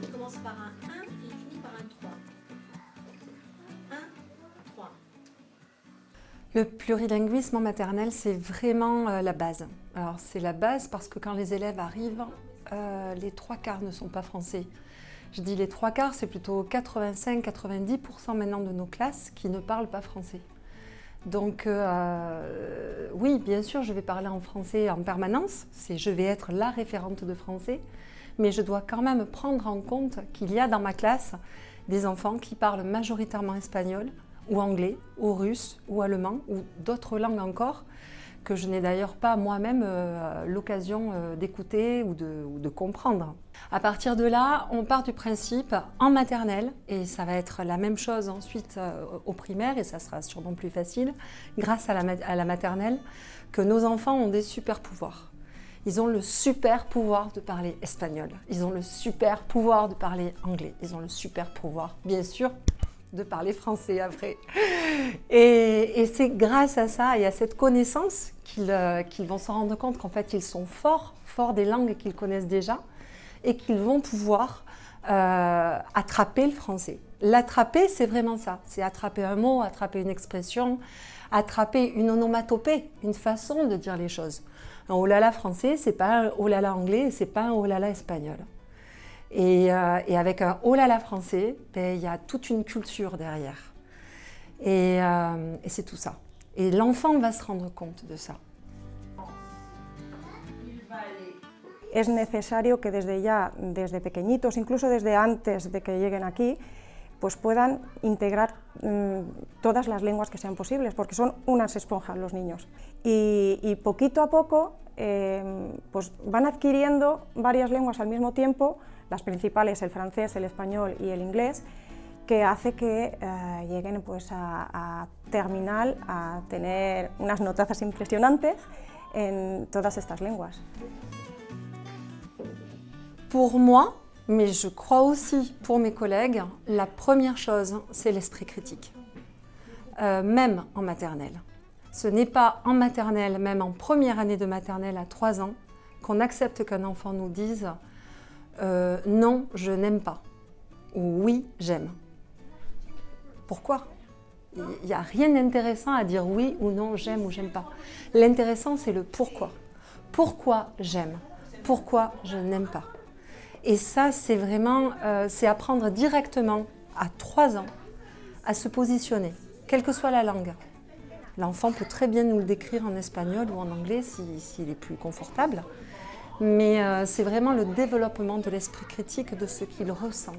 Il commence par un 1 et il finit par un 3. 1, 3. Le plurilinguisme en maternelle, c'est vraiment la base. Alors c'est la base parce que quand les élèves arrivent, les 3/4 ne sont pas français. Je dis les 3/4, c'est plutôt 85-90% maintenant de nos classes qui ne parlent pas français. Donc oui, bien sûr, je vais parler en français en permanence, je vais être la référente de français, mais je dois quand même prendre en compte qu'il y a dans ma classe des enfants qui parlent majoritairement espagnol, ou anglais, ou russe, ou allemand, ou d'autres langues encore, que je n'ai d'ailleurs pas moi-même l'occasion d'écouter ou de comprendre. À partir de là, on part du principe en maternelle, et ça va être la même chose ensuite au primaire, et ça sera sûrement plus facile, grâce à la maternelle, que nos enfants ont des super pouvoirs. Ils ont le super pouvoir de parler espagnol, ils ont le super pouvoir de parler anglais, ils ont le super pouvoir, bien sûr, de parler français après. Et c'est grâce à ça et à cette connaissance qu'ils vont se rendre compte qu'en fait ils sont forts des langues qu'ils connaissent déjà et qu'ils vont pouvoir attraper le français. L'attraper, c'est vraiment ça, c'est attraper un mot, attraper une expression, attraper une onomatopée, une façon de dire les choses. Un oh là là français, c'est pas un oh là là anglais, c'est pas un oh là là espagnol. Et avec un oh là là français, il y a toute une culture derrière. Et c'est tout ça. Et l'enfant va se rendre compte de ça. Es necesario que desde pequeñitos, incluso desde antes de que lleguen aquí, pues puedan integrar todas las lenguas que sean posibles, porque son unas esponjas los niños. Y poquito a poco pues van adquiriendo varias lenguas al mismo tiempo, las principales, el francés, el español y el inglés, que hace que lleguen pues, a terminal a tener unas notazas impresionantes en todas estas lenguas. Pour moi, mais je crois aussi pour mes collègues, la première chose, c'est l'esprit critique, même en maternelle. Ce n'est pas en maternelle, même en première année de maternelle à 3 ans, qu'on accepte qu'un enfant nous dise non, je n'aime pas, ou oui, j'aime. Pourquoi? Il n'y a rien d'intéressant à dire oui ou non, j'aime ou j'aime pas. L'intéressant, c'est le pourquoi. Pourquoi j'aime? Pourquoi je n'aime pas? Et ça, c'est vraiment, c'est apprendre directement à 3 ans à se positionner, quelle que soit la langue. L'enfant peut très bien nous le décrire en espagnol ou en anglais s'il est plus confortable. Mais c'est vraiment le développement de l'esprit critique de ce qu'il ressent.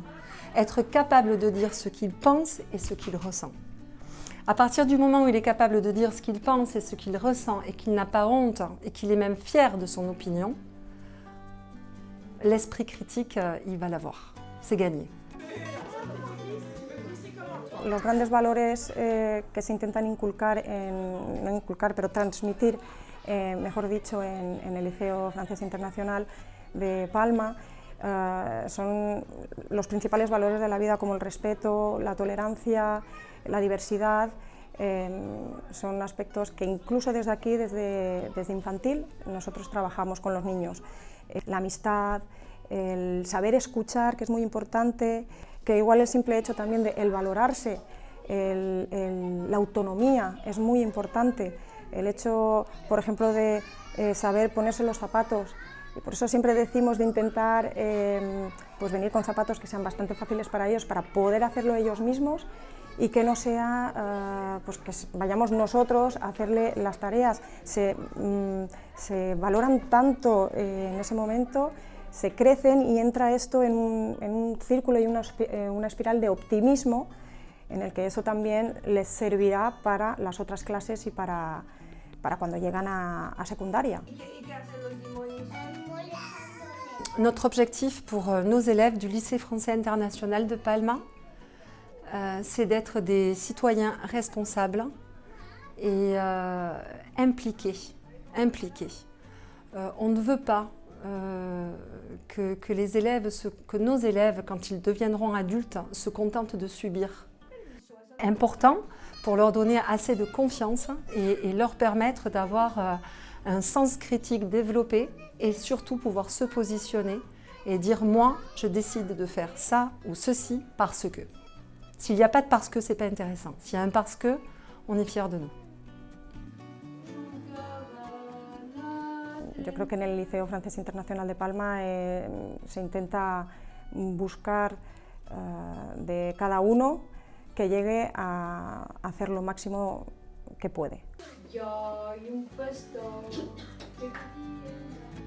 Être capable de dire ce qu'il pense et ce qu'il ressent. À partir du moment où il est capable de dire ce qu'il pense et ce qu'il ressent et qu'il n'a pas honte et qu'il est même fier de son opinion, l'esprit critique, il va l'avoir. C'est gagné. Los grandes valores que se intentan inculcar, no inculcar, pero transmitir, mejor dicho, en el Liceo Francés Internacional de Palma, son los principales valores de la vida, como el respeto, la tolerancia, la diversidad. Son aspectos que incluso desde aquí, desde infantil, nosotros trabajamos con los niños. La amistad, el saber escuchar, que es muy importante, que igual el simple hecho también de el valorarse, la autonomía es muy importante, el hecho, por ejemplo, de saber ponerse los zapatos, y por eso siempre decimos de intentar pues venir con zapatos que sean bastante fáciles para ellos, para poder hacerlo ellos mismos y que no sea pues que vayamos nosotros a hacerle las tareas. Se valoran tanto en ese momento, se crecen y entra esto en un círculo y una espiral de optimismo en el que eso también les servirá para las otras clases y para cuando llegan a secundaria. Notre objectif pour nos élèves du lycée français international de Palma, c'est d'être des citoyens responsables et impliqués. On ne veut pas que les élèves, que nos élèves, quand ils deviendront adultes, se contentent de subir. Important pour leur donner assez de confiance et leur permettre d'avoir un sens critique développé et surtout pouvoir se positionner et dire moi, je décide de faire ça ou ceci parce que. S'il n'y a pas de parce que, c'est pas intéressant. S'il y a un parce que, on est fiers de nous. Yo creo que en el Liceo Francés Internacional de Palma se intenta buscar de cada uno que llegue a hacer lo máximo que puede. Yo y un puesto de comida.